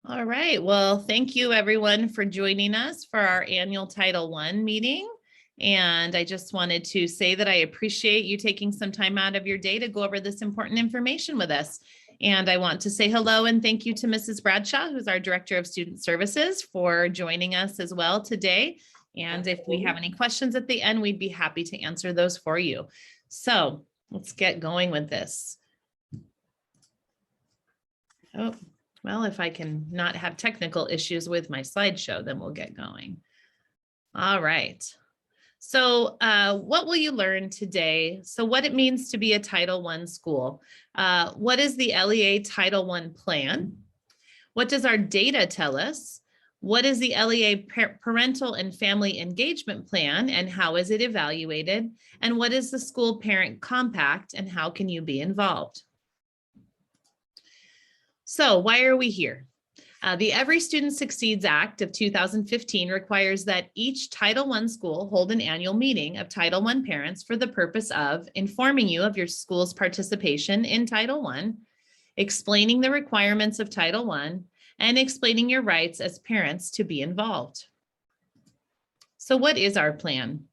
All right. Well, thank you everyone for joining us for our annual Title I meeting. And I just wanted to say that I appreciate you taking some time out of your day to go over this important information with us. And I want to say hello and thank you to Mrs. Bradshaw, who's our Director of Student Services, for joining us as well today. And if we have any questions at the end, we'd be happy to answer those for you. So let's get going with this. Oh. Well, if I can not have technical issues with my slideshow, then we'll get going. All right. So what will you learn today? So what it means to be a Title I school. What is the LEA Title I plan? What does our data tell us? What is the LEA Parental and Family Engagement Plan and how is it evaluated? And what is the School Parent Compact and how can you be involved? So why are we here? The Every Student Succeeds Act of 2015 requires that each Title I school hold an annual meeting of Title I parents for the purpose of informing you of your school's participation in Title I, explaining the requirements of Title I, and explaining your rights as parents to be involved. So what is our plan?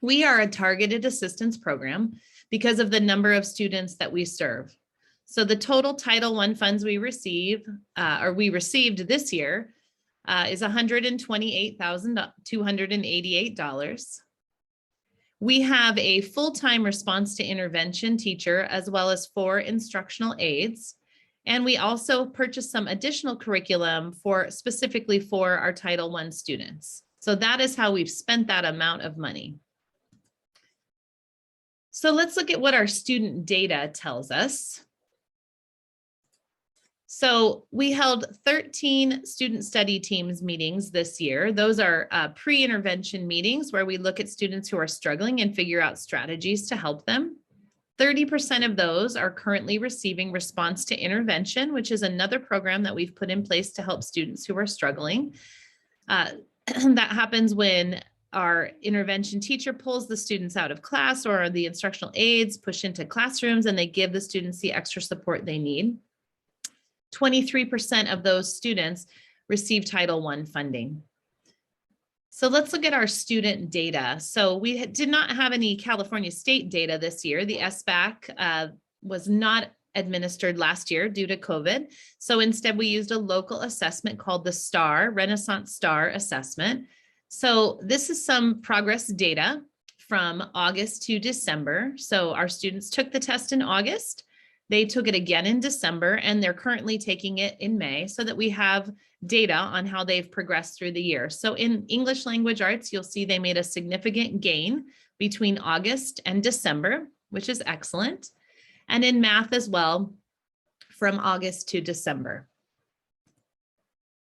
We are a targeted assistance program because of the number of students that we serve. So the total Title I funds we received this year is $128,288. We have a full-time response to intervention teacher as well as 4 instructional aides. And we also purchased some additional curriculum specifically for our Title I students. So that is how we've spent that amount of money. So let's look at what our student data tells us. So we held 13 student study teams meetings this year. Those are pre-intervention meetings where we look at students who are struggling and figure out strategies to help them. 30% of those are currently receiving response to intervention, which is another program that we've put in place to help students who are struggling. That happens when our intervention teacher pulls the students out of class or the instructional aides push into classrooms and they give the students the extra support they need. 23% of those students receive Title I funding. So let's look at our student data. So we did not have any California state data this year. The SBAC was not administered last year due to COVID. So instead we used a local assessment called the STAR, Renaissance STAR assessment. So this is some progress data from August to December. So our students took the test in August. They took it again in December, and they're currently taking it in May so that we have data on how they've progressed through the year. So in English language arts, you'll see they made a significant gain between August and December, which is excellent. And in math as well, from August to December.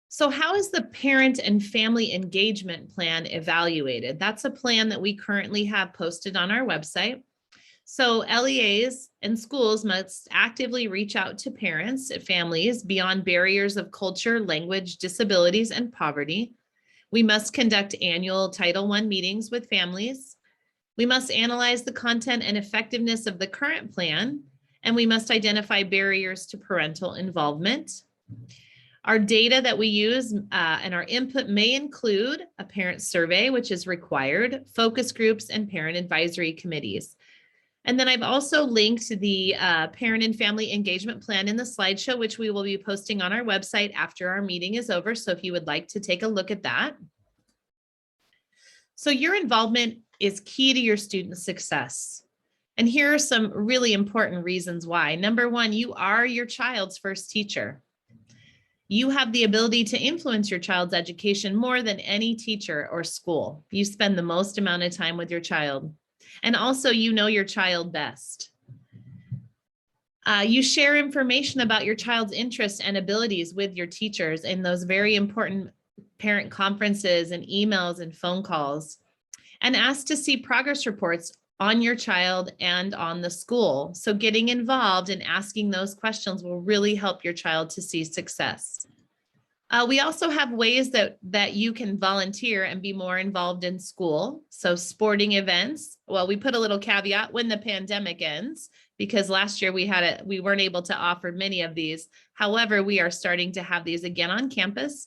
So how is the parent and family engagement plan evaluated? That's a plan that we currently have posted on our website. So LEAs and schools must actively reach out to parents and families beyond barriers of culture, language, disabilities, and poverty. We must conduct annual Title I meetings with families. We must analyze the content and effectiveness of the current plan, and we must identify barriers to parental involvement. Our data that we use and our input may include a parent survey, which is required, focus groups, and parent advisory committees. And then I've also linked the parent and family engagement plan in the slideshow, which we will be posting on our website after our meeting is over. So if you would like to take a look at that. So your involvement is key to your student success. And here are some really important reasons why. Number one, you are your child's first teacher. You have the ability to influence your child's education more than any teacher or school. You spend the most amount of time with your child. And also, you know your child best. You share information about your child's interests and abilities with your teachers in those very important parent conferences and emails and phone calls, and ask to see progress reports on your child and on the school. So getting involved and asking those questions will really help your child to see success. We also have ways that you can volunteer and be more involved in school. So sporting events, well, we put a little caveat when the pandemic ends, because last year we weren't able to offer many of these. However, we are starting to have these again on campus.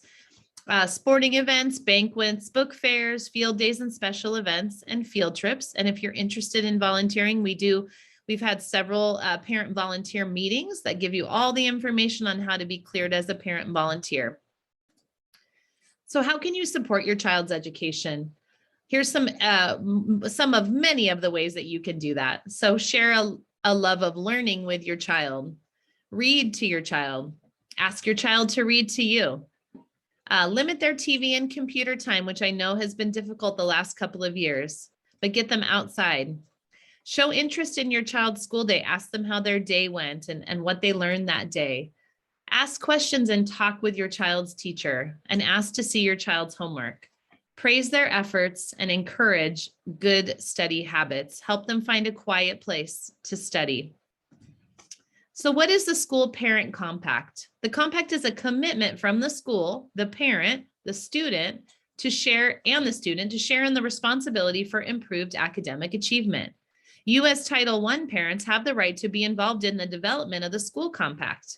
Sporting events, banquets, book fairs, field days and special events, and field trips. And if you're interested in volunteering, we've had several parent volunteer meetings that give you all the information on how to be cleared as a parent volunteer. So how can you support your child's education? Here's some of many of the ways that you can do that. So share a love of learning with your child. Read to your child. Ask your child to read to you. Limit their TV and computer time, which I know has been difficult the last couple of years, but get them outside. Show interest in your child's school day. Ask them how their day went and what they learned that day. Ask questions and talk with your child's teacher, and ask to see your child's homework. Praise their efforts and encourage good study habits. Help them find a quiet place to study. So what is the school parent compact? The compact is a commitment from the school, the parent, the student to share, and the student to share in the responsibility for improved academic achievement. U.S. Title I parents have the right to be involved in the development of the school compact.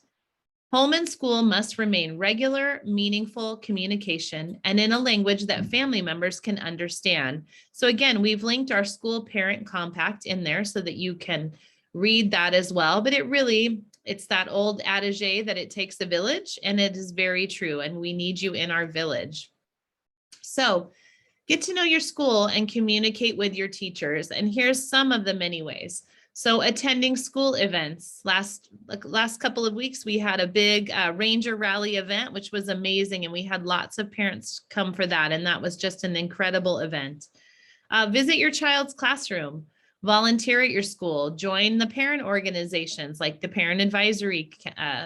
Home and school must remain regular, meaningful communication and in a language that family members can understand. So again, we've linked our school parent compact in there so that you can read that as well. But it's that old adage that it takes a village, and it is very true. And we need you in our village. So get to know your school and communicate with your teachers. And here's some of the many ways. So attending school events. Last couple of weeks, we had a big Ranger Rally event, which was amazing. And we had lots of parents come for that. And that was just an incredible event. Visit your child's classroom. Volunteer at your school. Join the parent organizations like the Parent Advisory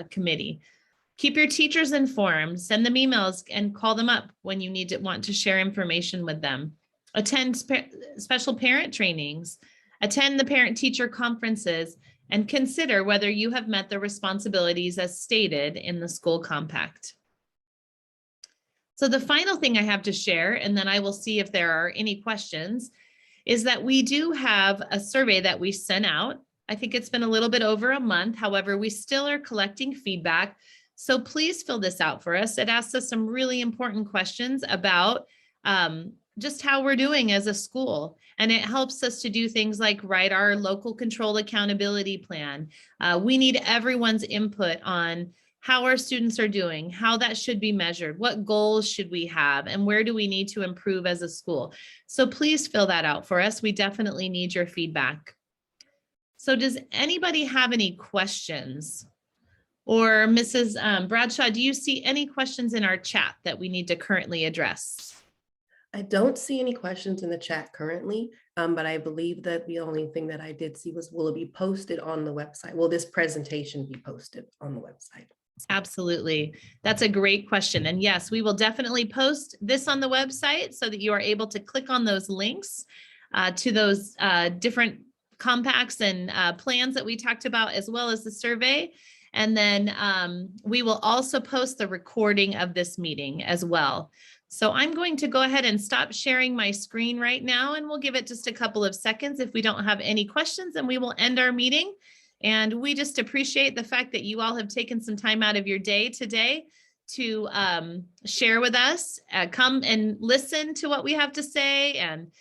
Committee. Keep your teachers informed. Send them emails and call them up when you want to share information with them. Attend special parent trainings. Attend the parent-teacher conferences, and consider whether you have met the responsibilities as stated in the school compact. So the final thing I have to share, and then I will see if there are any questions, is that we do have a survey that we sent out. I think it's been a little bit over a month. However, we still are collecting feedback. So please fill this out for us. It asks us some really important questions about just how we're doing as a school. And it helps us to do things like write our local control accountability plan. We need everyone's input on how our students are doing, how that should be measured, what goals should we have, and where do we need to improve as a school. So please fill that out for us. We definitely need your feedback. So does anybody have any questions? Or Mrs. Bradshaw, do you see any questions in our chat that we need to currently address? I don't see any questions in the chat currently, but I believe that the only thing that I did see was, will it be posted on the website? Will this presentation be posted on the website? Absolutely. That's a great question. And yes, we will definitely post this on the website so that you are able to click on those links to those different compacts and plans that we talked about, as well as the survey. And then we will also post the recording of this meeting as well. So I'm going to go ahead and stop sharing my screen right now, and we'll give it just a couple of seconds. If we don't have any questions, and we will end our meeting. And we just appreciate the fact that you all have taken some time out of your day today to share with us, come and listen to what we have to say. And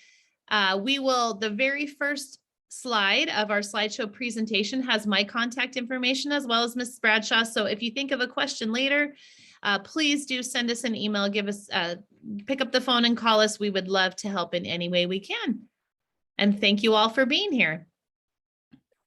the very first slide of our slideshow presentation has my contact information as well as Ms. Bradshaw. So if you think of a question later, please do send us an email, pick up the phone and call us. We would love to help in any way we can. And thank you all for being here.